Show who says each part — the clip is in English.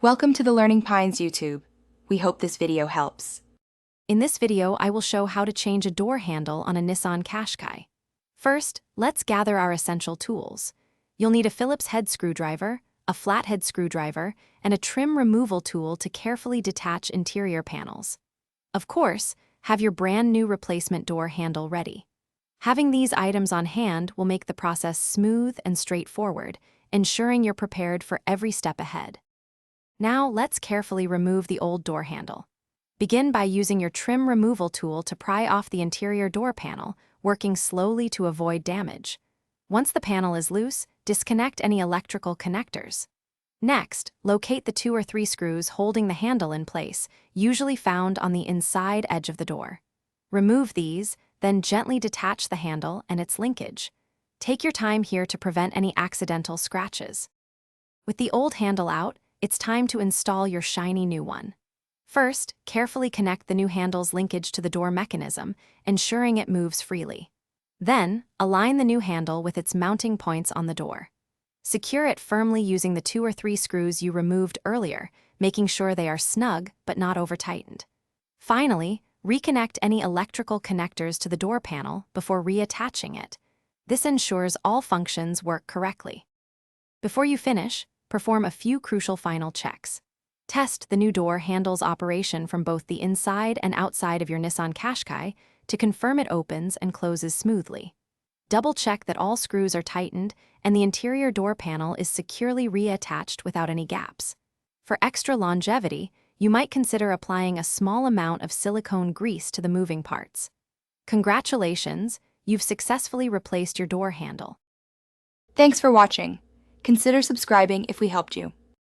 Speaker 1: Welcome to the Learning Pines YouTube. We hope this video helps.
Speaker 2: In this video, I will show how to change a door handle on a Nissan Qashqai. First, let's gather our essential tools. You'll need a Phillips head screwdriver, a flathead screwdriver, and a trim removal tool to carefully detach interior panels. Of course, have your brand new replacement door handle ready. Having these items on hand will make the process smooth and straightforward, ensuring you're prepared for every step ahead. Now, let's carefully remove the old door handle. Begin by using your trim removal tool to pry off the interior door panel, working slowly to avoid damage. Once the panel is loose, disconnect any electrical connectors. Next, locate the 2 or 3 screws holding the handle in place, usually found on the inside edge of the door. Remove these, then gently detach the handle and its linkage. Take your time here to prevent any accidental scratches. With the old handle out, it's time to install your shiny new one. First, carefully connect the new handle's linkage to the door mechanism, ensuring it moves freely. Then, align the new handle with its mounting points on the door. Secure it firmly using the 2 or 3 screws you removed earlier, making sure they are snug but not over-tightened. Finally, reconnect any electrical connectors to the door panel before reattaching it. This ensures all functions work correctly. Before you finish, perform a few crucial final checks. Test the new door handle's operation from both the inside and outside of your Nissan Qashqai to confirm it opens and closes smoothly. Double-check that all screws are tightened and the interior door panel is securely reattached without any gaps. For extra longevity, you might consider applying a small amount of silicone grease to the moving parts. Congratulations, you've successfully replaced your door handle.
Speaker 1: Thanks for watching. Consider subscribing if we helped you.